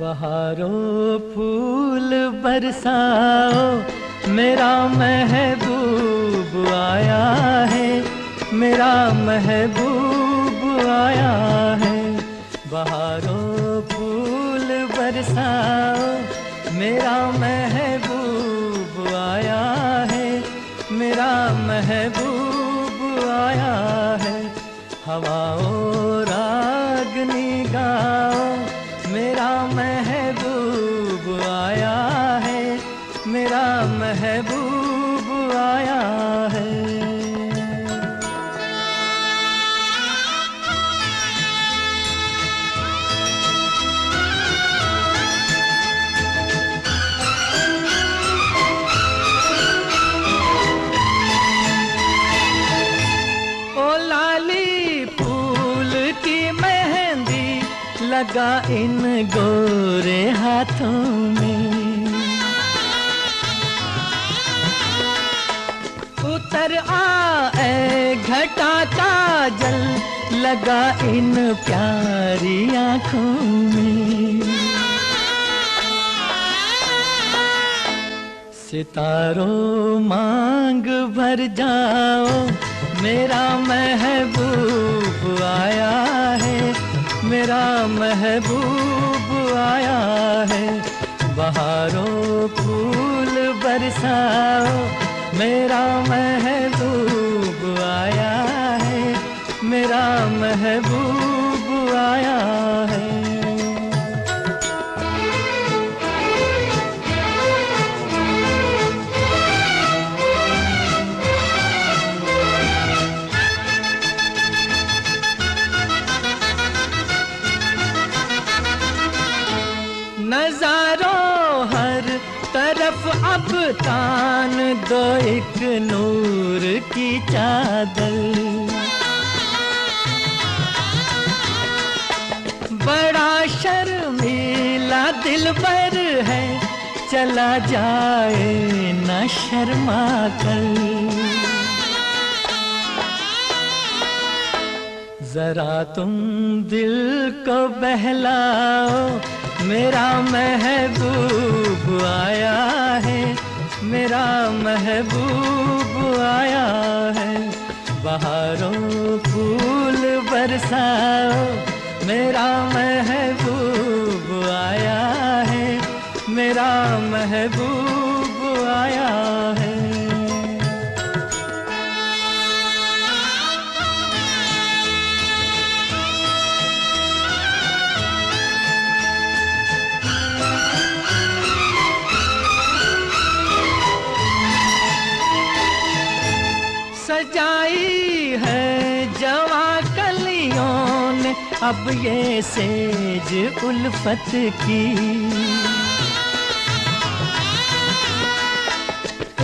बहारों फूल बरसाओ, मेरा महबूब आया है, मेरा महबूब आया है। बहारों फूल बरसाओ, मेरा महबूब आया है, मेरा महबूब आया है। हवाओं रागनी गाओ, मेरा महबूब आया है, मेरा महबूब आया है। ओ लाली फूल की मेहंदी लगा इन गोरे हाथों में, उतर आए घटा का जल लगा इन प्यारी आँखों में। सितारों मांग भर जाओ, मेरा महबूब आया है, मेरा महबूब आया है। बहारों फूल बरसाओ, मेरा महबूब आया है, मेरा महबूब आया है। नजारों हर तरफ अब तान दो एक नूर की चादर, बड़ा शर्मीला दिलबर है, चला जाए न शर्मा कर। जरा तुम दिल को बहलाओ, मेरा महबूब आया है, मेरा महबूब आया है। बहारों फूल बरसाओ, मेरा महबूब आया है, मेरा महबूब आया है। सजाई है जवा कलियों ने अब ये सेज उल्फत की,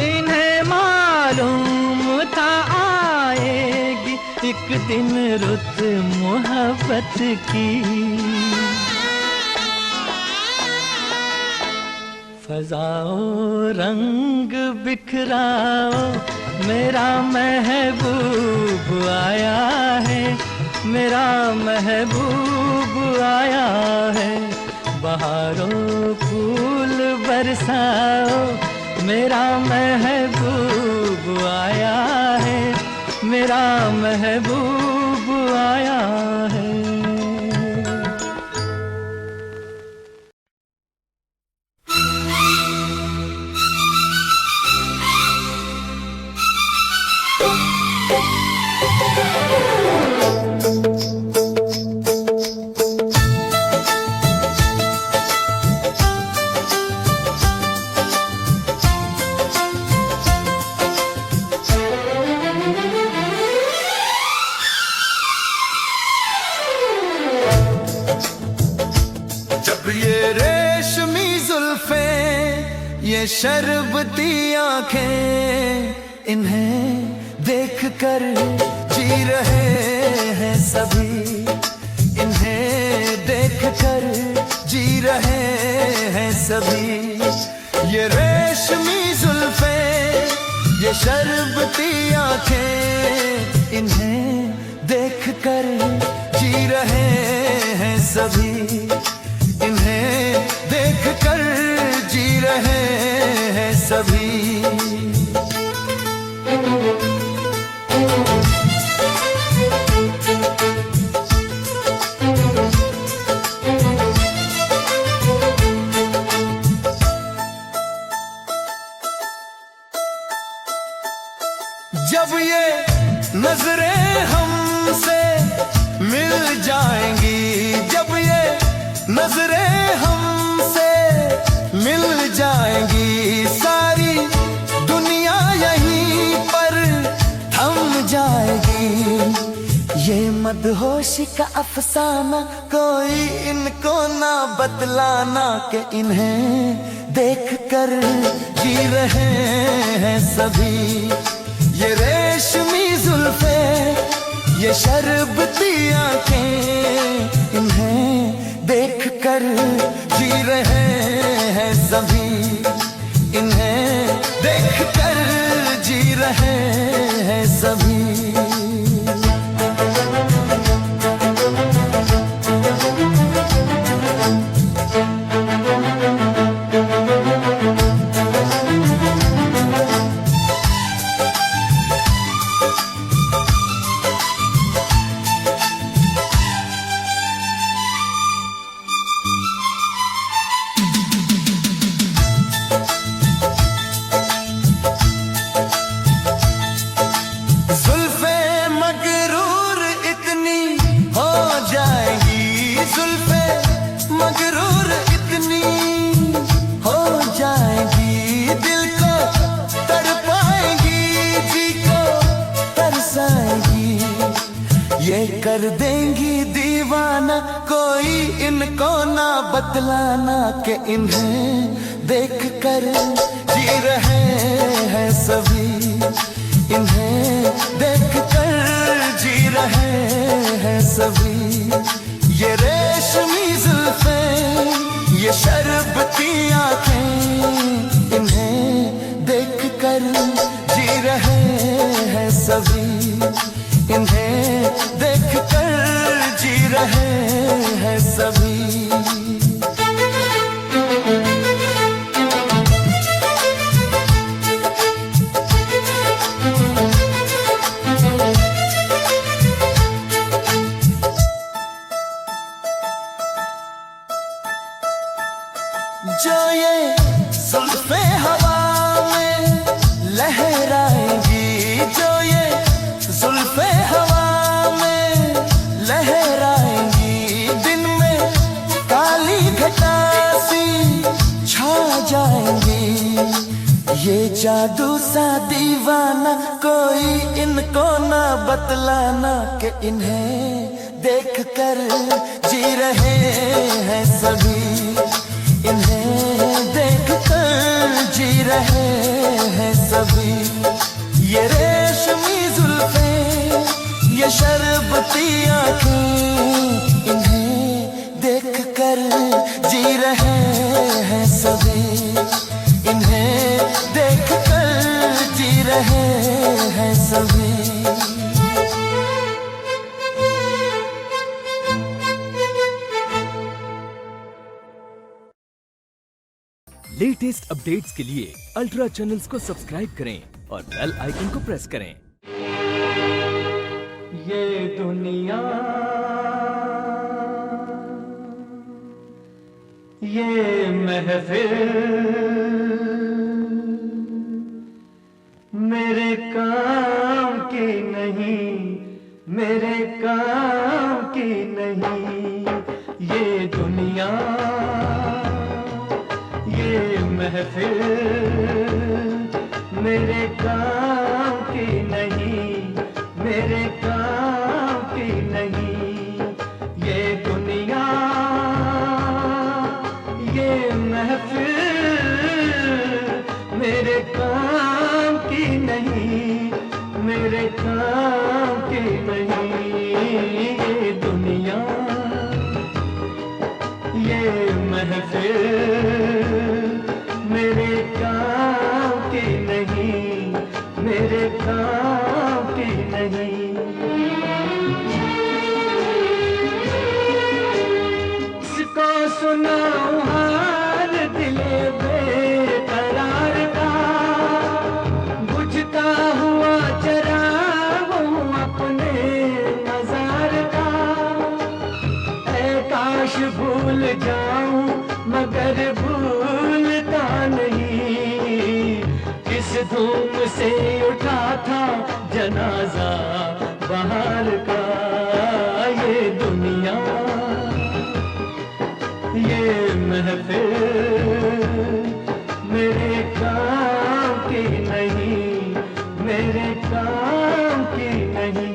इन्हें मालूम था आएगी एक दिन रुत मोहब्बत की। फजाओं रंग बिखराओ, मेरा महबूब आया है, मेरा महबूब आया है। बहारों फूल बरसाओ, मेरा महबूब आया है, मेरा महबूब आया है। ये शरबती आंखें, इन्हें देखकर जी रहे हैं सभी, इन्हें देखकर जी रहे हैं सभी। ये रेशमी जुल्फें, ये शरबती आंखें, इन्हें देखकर जी रहे हैं सभी, इन्हें जब ये नजरें हमसे मिल जाएंगी, जब ये नजरें हमसे मिल जाएंगी, सारी दुनिया यहीं पर थम जाएगी। ये मदहोशी का अफसाना कोई इनको ना बतलाना कि इन्हें देख कर जी रहे हैं सभी। ये रेशमी जुल्फे, ये शरबती आंखें, इन्हें देख कर जी रहे हैं सभी। इन्हें देख कर जी रहे हैं सभी। ये कर देंगी दीवाना, कोई इनको ना बतलाना कि इन्हें देख कर जी रहे हैं सभी। इन्हें देख कर जी रहे हैं सभी। ये रेशमी जुल्फे, ये शरबती आंखें, इन्हें देख कर जी रहे हैं सभी। इन्हें देख कर जी रहे हैं सभी। जो ये जुल्फे हवा में लहराएंगी, जो ये जुल्फे हवा में लहराएंगी, दिन में काली घटा सी छा जाएंगी। ये जादू सा दीवाना, कोई इनको ना बतलाना कि इन्हें देख कर जी रहे हैं सभी। इन्हें देख कर जी रहे हैं सभी। ये रेशमी जुल्फे, ये शरबती आंखें, इन्हें देख कर जी रहे हैं सभी। इन्हें देख कर जी रहे हैं सभी। लेटेस्ट अपडेट्स के लिए अल्ट्रा चैनल्स को सब्सक्राइब करें और बेल आइकन को प्रेस करें। ये दुनिया, ये महफिल मेरे काम की नहीं, मेरे काम की नहीं। ये दुनिया, ये महफिल मेरे काम की नहीं, मेरे काम की नहीं। ये दुनिया, ये महफिल मेरे काम की नहीं, मेरे काम की नहीं। ये दुनिया, ये महफिल मेरे काम की नहीं, मेरे काम की नहीं। इसको सुनाऊं हाल दिले बेकरार का, बुझता हुआ चराग हूँ अपने मजार का। ऐ काश भूल जाऊं मगर भूलता नहीं, किस धूम से उठा था जनाजा बाहर का। ये दुनिया, ये महफिल मेरे काम की नहीं, मेरे काम की नहीं।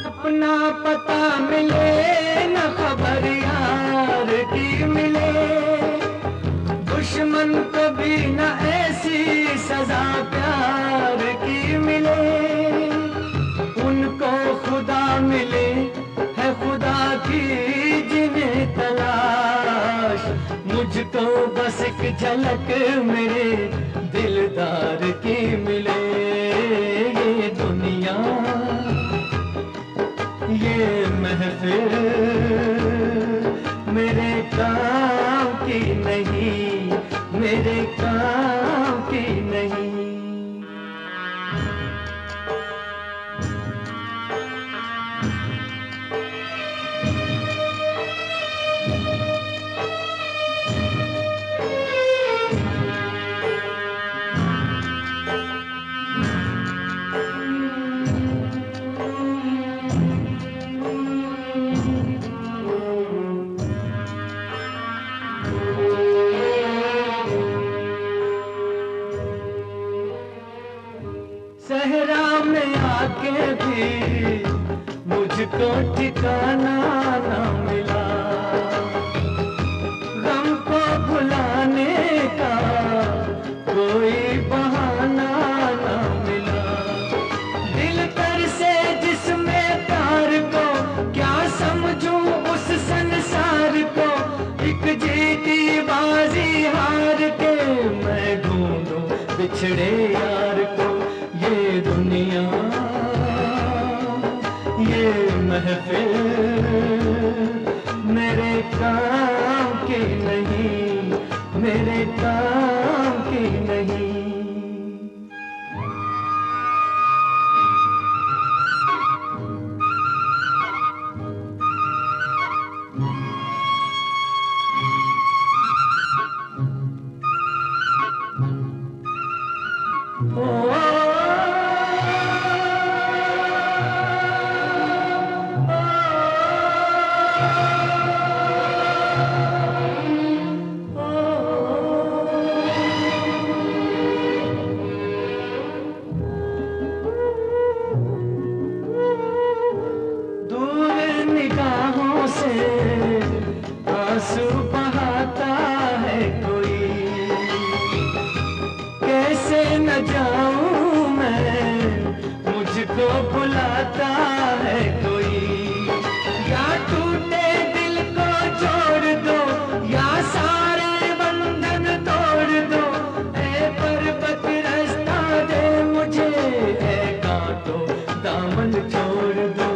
अपना पता मिले न खबर यार की मिले, दुश्मन को भी न ऐसी सजा प्यार की मिले। उनको खुदा मिले है खुदा की जिन्हें तलाश, मुझको बस एक झलक मेरे दिलदार की मिले। ये दुनिया, ये महफिल मेरे काम की नहीं, मेरे काम की नहीं। सहरा में आके भी मुझको ठिकाना न मिला, गम को भुलाने का कोई बहाना न मिला। दिल कर से जिसमें प्यार को क्या समझूं उस संसार को, एक जीती बाजी हार के मैं ढूंढूं बिछड़े यार को। ये दुनिया, ये महफिल मेरे काम की नहीं, मेरे काम की नहीं। निगाहों से आंसू बहाता है कोई, कैसे न जाऊं मैं, मुझको बुलाता है कोई। या टूटे दिल को जोड़ दो, या सारे बंधन तोड़ दो। ऐ पर्वत रास्ता दे मुझे, ऐ कांटो दामन छोड़ दो।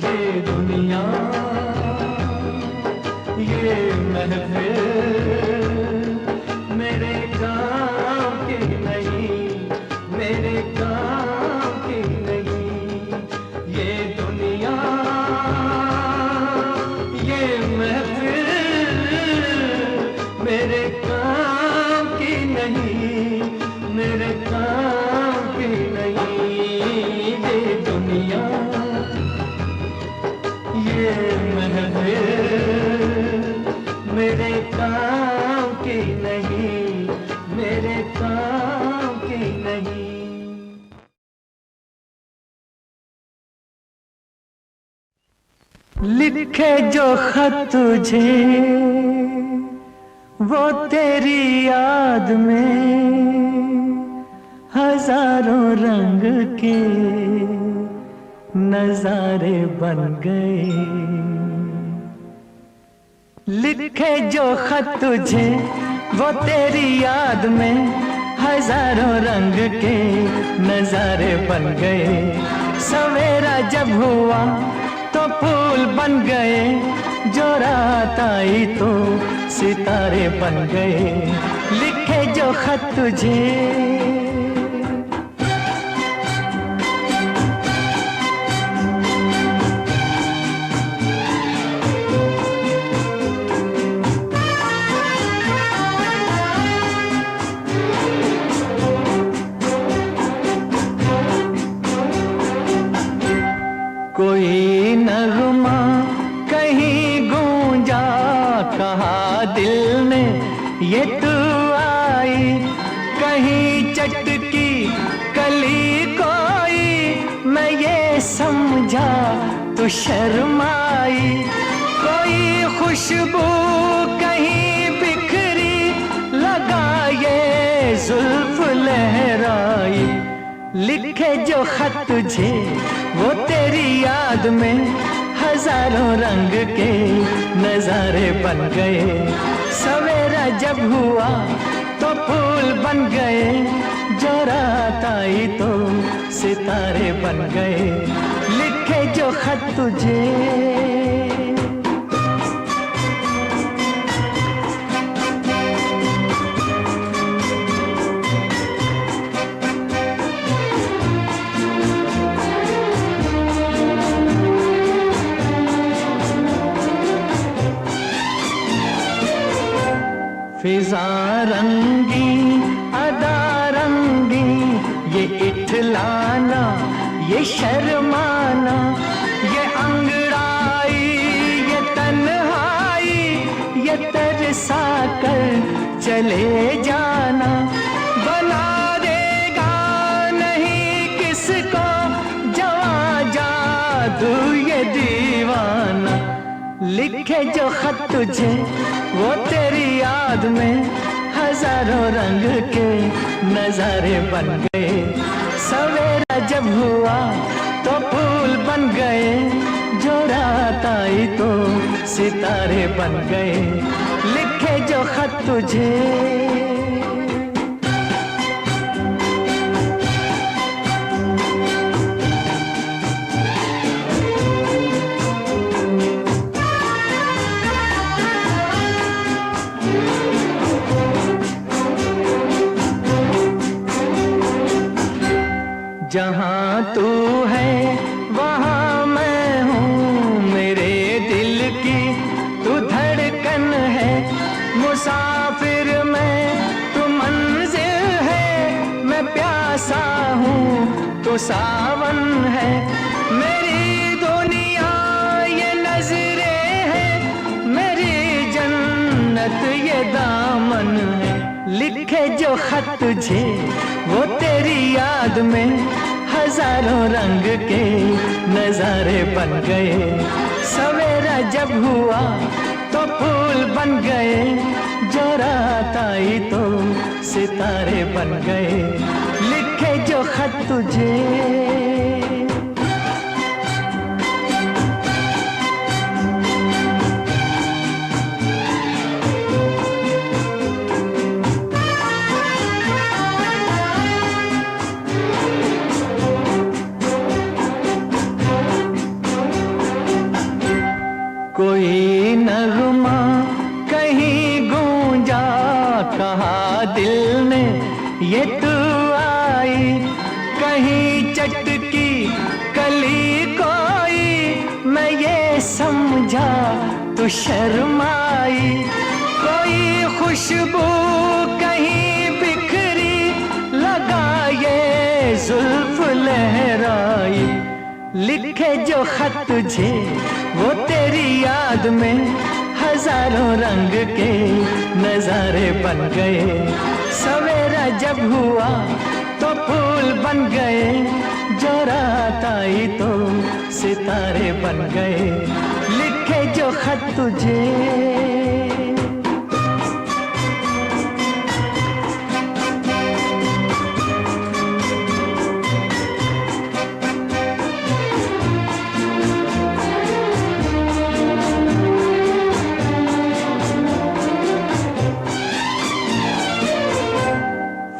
ये दुनिया, ये महफिल मेरे काम की नहीं, मेरे काम की नहीं। ये दुनिया, ये महफिल लिखे जो खत तुझे वो तेरी याद में हजारों रंग के नजारे बन गए। लिखे जो खत तुझे वो तेरी याद में हजारों रंग के नजारे बन गए। सवेरा जब हुआ तो फूल बन गए, जो रात आई तो सितारे बन गए। लिखे जो खत तुझे कोई नगमा कहीं गूंजा, कहा दिल ने ये तू आई। कहीं चटकी कली कोई, मैं ये समझा तू शर्माई। कोई खुशबू कहीं बिखरी, लगा ये जुल्फ लहराई। लिखे जो खत तुझे वो तेरी याद में हजारों रंग के नजारे बन गए। सवेरा जब हुआ तो फूल बन गए, जो रात आई तो सितारे बन गए। लिखे जो खत तुझे फिजा रंगी अदा रंगी, ये इठलाना ये शर्माना, ये अंगड़ाई ये तन्हाई, ये तरसा कर चले जाना। बना देगा नहीं किसको जवां जादू ये दीवाना। लिखे जो खत तुझे वो तेरी याद में हजारों रंग के नजारे बन गए। सवेरा जब हुआ तो फूल बन गए, जो रात आई तो सितारे बन गए। लिखे जो खत तुझे जहाँ तू है वहाँ मैं हूँ, मेरे दिल की तू धड़कन है। मुसाफिर मैं तू मंजिल है, मैं प्यासा हूँ तू सावन है। मेरी दुनिया ये नजरें है, मेरी जन्नत ये दामन है। लिखे जो खत तुझे वो तेरी याद में हजारों रंग के नजारे बन गए। सवेरा जब हुआ तो फूल बन गए, जो रात आई तो सितारे बन गए। लिखे जो खत तुझे कोई नगमा कहीं गूंजा, कहा दिल ने ये तू आई। कहीं चटकी कली कोई, मैं ये समझा तू शर्माई। कोई खुशबू कहीं बिखरी, लगा ये जुल्फ लहराई। लिखे जो खत तुझे वो तेरी याद में हजारों रंग के नजारे बन गए। सवेरा जब हुआ तो फूल बन गए, जो रात आई तो सितारे बन गए। खत तुझे।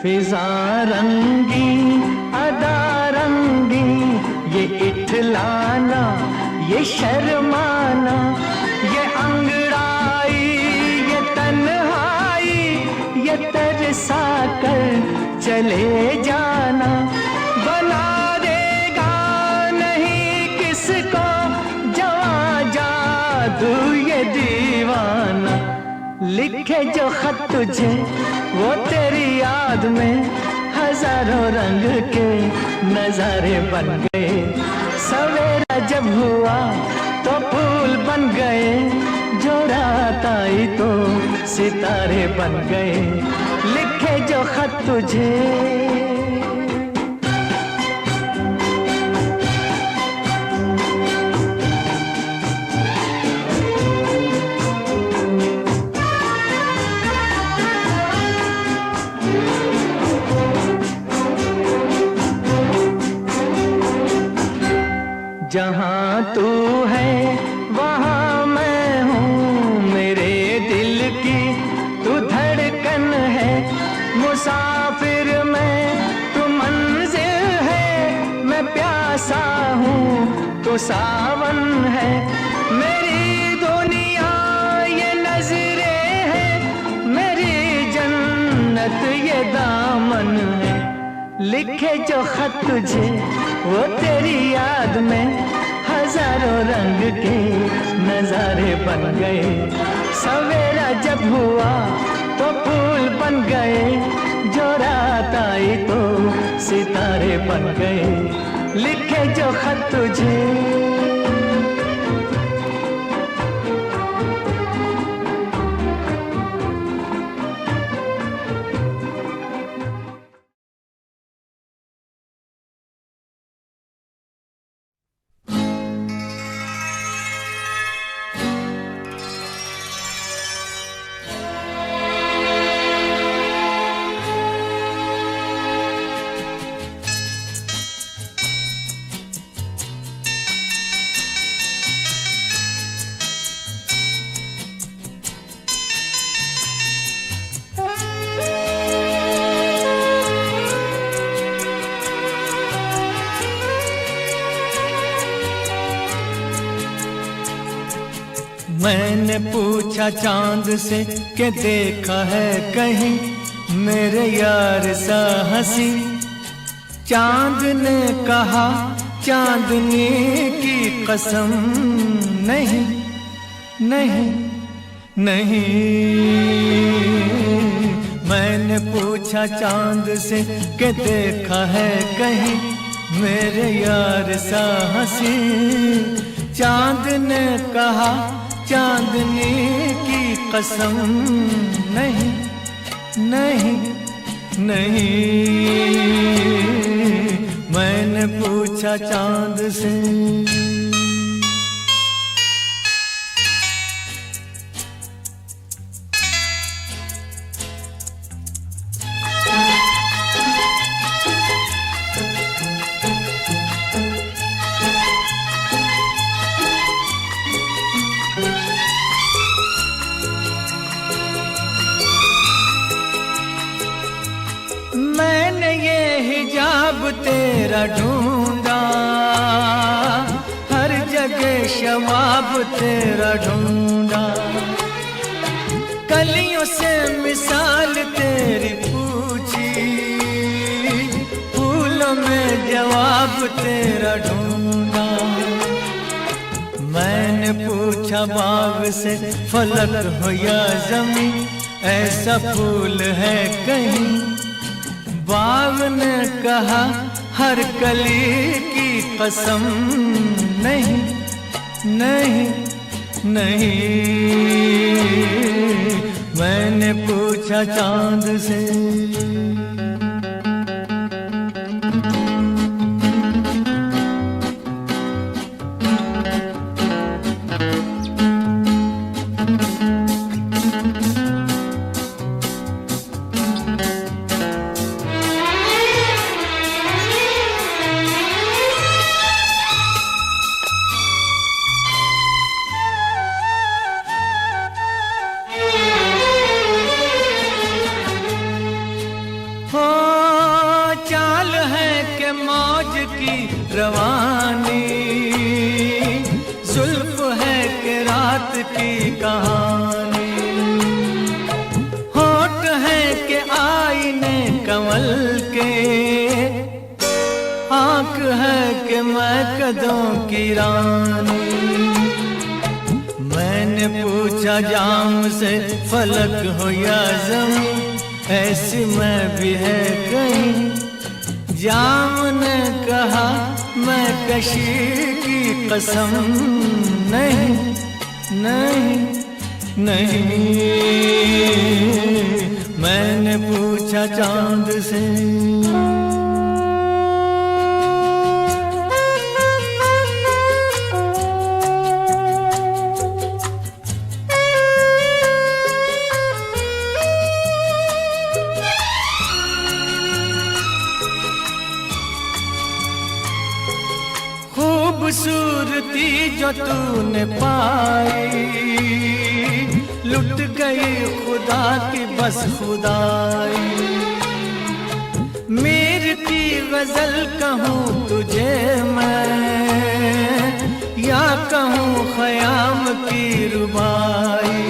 फिजा रंगी अदा रंगी, ये इठलाना ये शर्माना, ये अंगड़ाई ये तन्हाई, ये तरसा कर चले जाना। बना देगा नहीं किसको जवां जादू ये दीवाना। लिखे जो खत तुझे वो तेरी याद में हजारों रंग के नजारे बन गए। सवेरा जब हुआ तो फूल बन गए, जो रात आई तो सितारे बन गए। लिखे जो खत तुझे। जहाँ तू है वहाँ मैं हूँ, मेरे दिल की तू धड़कन है। मुसाफिर मैं तू मंजिल है, मैं प्यासा हूँ तू सावन है। मेरी दुनिया ये नजरें है, मेरी जन्नत ये दामन है। लिखे जो खत तुझे वो तेरी याद में हजारों रंग के नजारे बन गए। सवेरा जब हुआ तो फूल बन गए, जो रात आई तो सितारे बन गए। लिखे जो खत तुझे। मैंने पूछा चांद से कि देखा है कहीं मेरे यार सा हंसी। चांद ने कहा चांदनी की कसम, नहीं नहीं नहीं। मैंने पूछा चांद से कि देखा है कहीं मेरे यार सा हंसी। चांद ने कहा चांदनी की कसम, नहीं नहीं नहीं। मैंने पूछा चांद से। मैंने ये हिजाब तेरा ढूंढा, हर जगह शवाब तेरा ढूंढा। कलियों से मिसाल तेरी पूछी, फूलों में जवाब तेरा ढूंढा। मैंने पूछा बाग से फलक हो या जमी, ऐसा फूल है कहीं। बाग ने कहा हर कली की कसम, नहीं नहीं नहीं। मैंने पूछा चांद से। की रानी। मैंने पूछा जाम से फलक हो या ज़मीं, ऐसी मैं भी है कहीं। जाम ने कहा मैं कशी की कसम, नहीं नहीं नहीं। मैंने पूछा चांद से, खूबसूरती जो तूने पाई, लुट गई खुदा की बस खुदाई। मेरी गजल कहूँ तुझे मैं, या कहूँ ख़याम की रुबाई।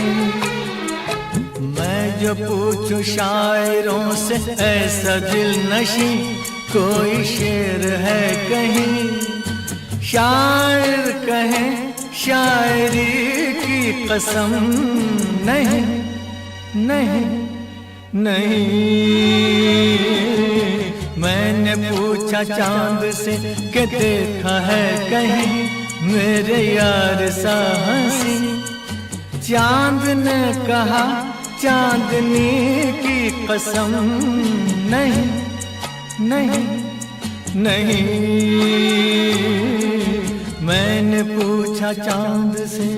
मैं जो पूछूं शायरों से ऐसा दिल नशी, कोई शेर है कहीं। शायर कहे शायरी की कसम, नहीं नहीं नहीं। मैंने पूछा चांद से कि देखा है कहीं मेरे यार सा हंसी। चांद ने कहा चांदनी की कसम, नहीं नहीं नहीं। मैंने पूछा चांद से।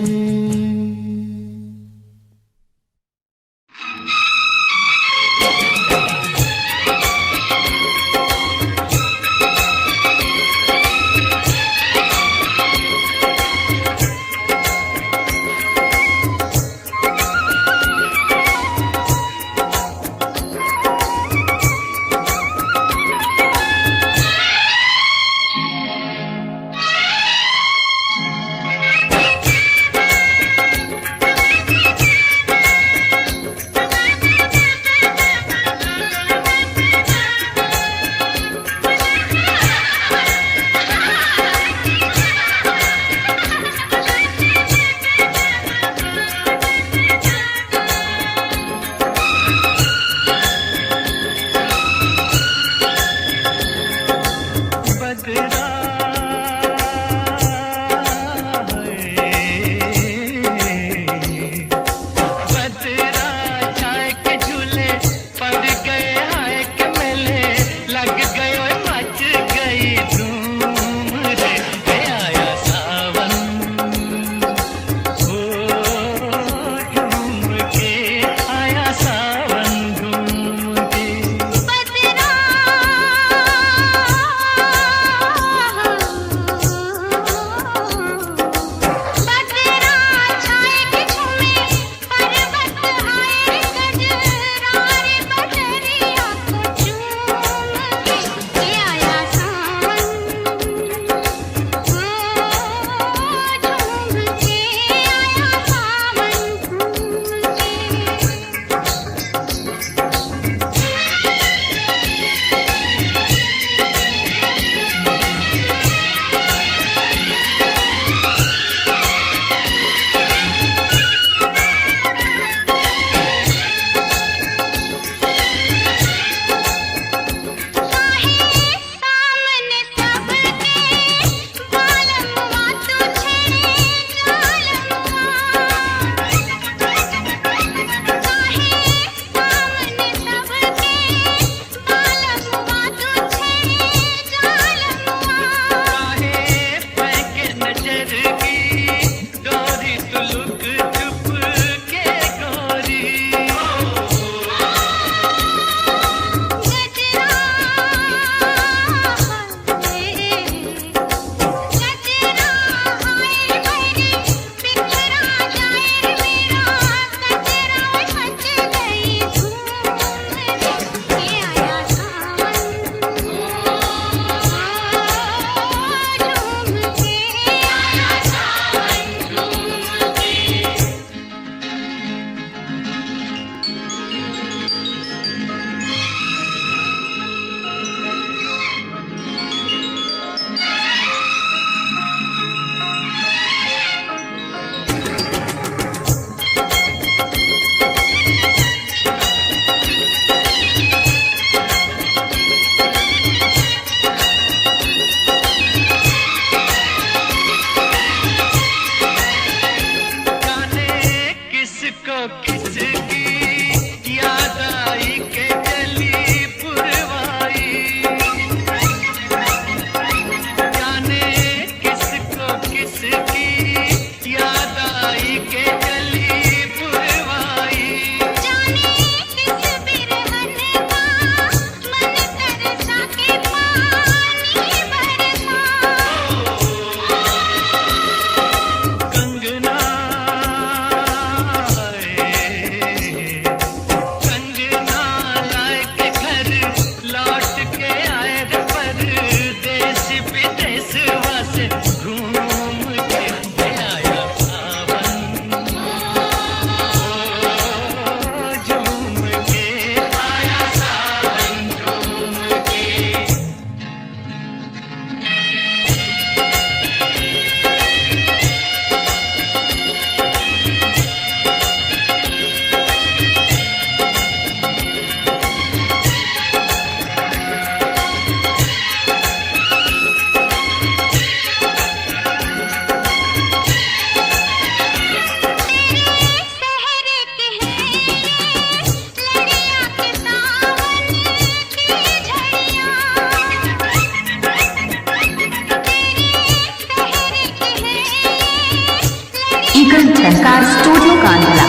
Jhankar studio Kandhla.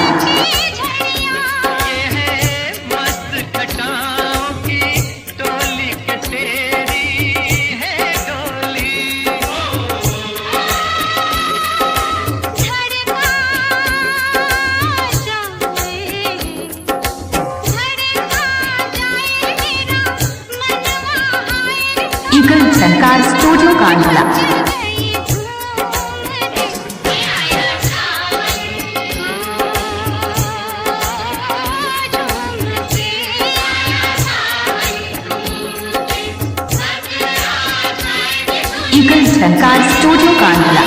Eagle Jhankar studio Kandhla. Eagle Jhankar studio Kandhla.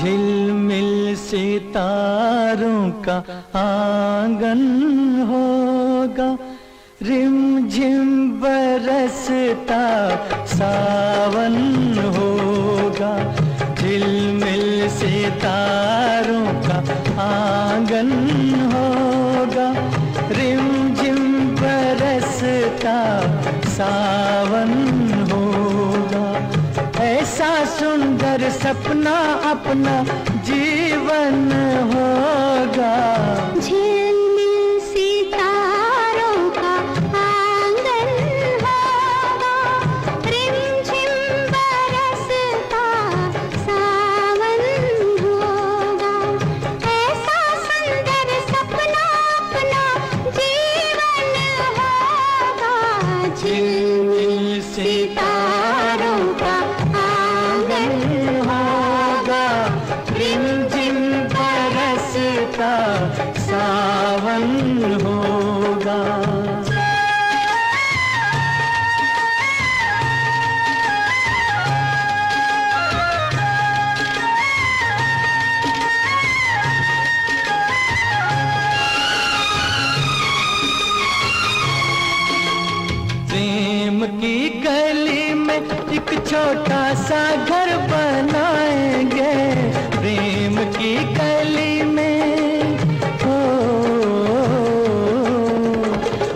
झिलमिल सितारों का आंगन होगा, रिमझिम बरसता सावन होगा। झिलमिल सितारों का आंगन होगा, रिमझिम बरसता सावन होगा। ऐसा सुंदर सपना अपना जीवन होगा। झिलमिल सितारों का आंगन होगा, रिमझिम बरसता सावन होगा। ऐसा सुंदर सपना अपना जीवन होगा। झिलमिल सितारों का होगा, रिमझिम बरसता सावन होगा। प्रेम की गली में एक छोटा सा घर बनाएंगे, प्रेम की गली में हो।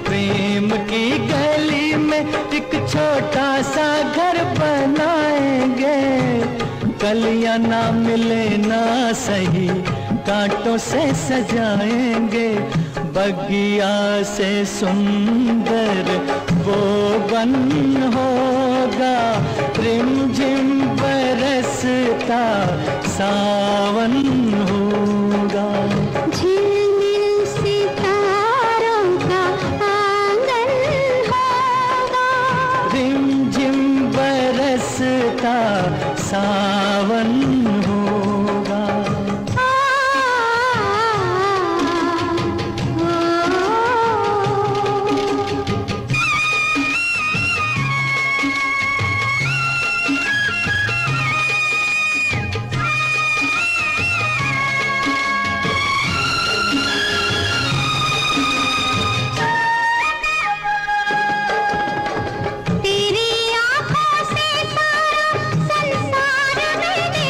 प्रेम की गली में एक छोटा सा घर बनाएंगे। कलियां ना मिले ना सही, कांटों से सजाएंगे। बगिया से सुंदर वो बन होगा, रिमझिम बरसता सावन होगा। झिलमिल सितारों का आंगन होगा, रिमझिम बरसता सावन होगा। तेरी आंखों से सारा संसार मैंने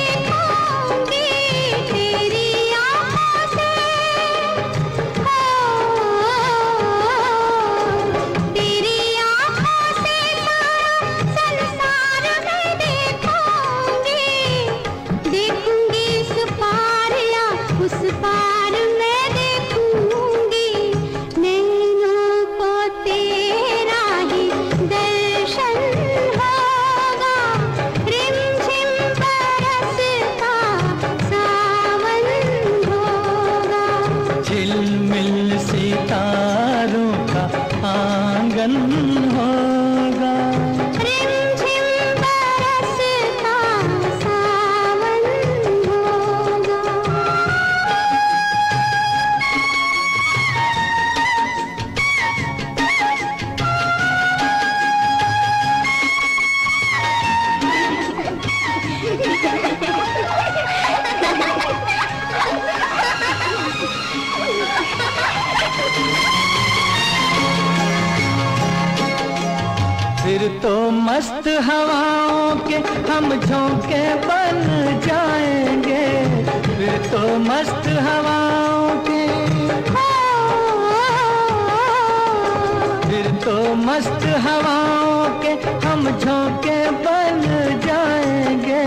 फिर तो मस्त हवाओं के हम झोंके बन जाएंगे, फिर तो मस्त हवाओं के, फिर तो मस्त हवाओं के हम झोंके बन जाएंगे।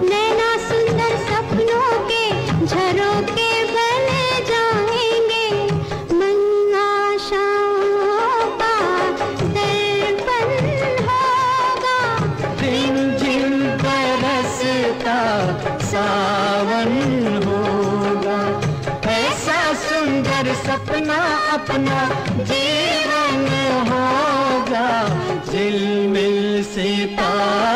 नैना सुंदर सपनों के झरोके बन जाएंगे, मन आशाओं का दर्पण होगा, रिमझिम बरसता सावन होगा। ऐसा सुंदर सपना अपना जीवन होगा, झिलमिल सितारों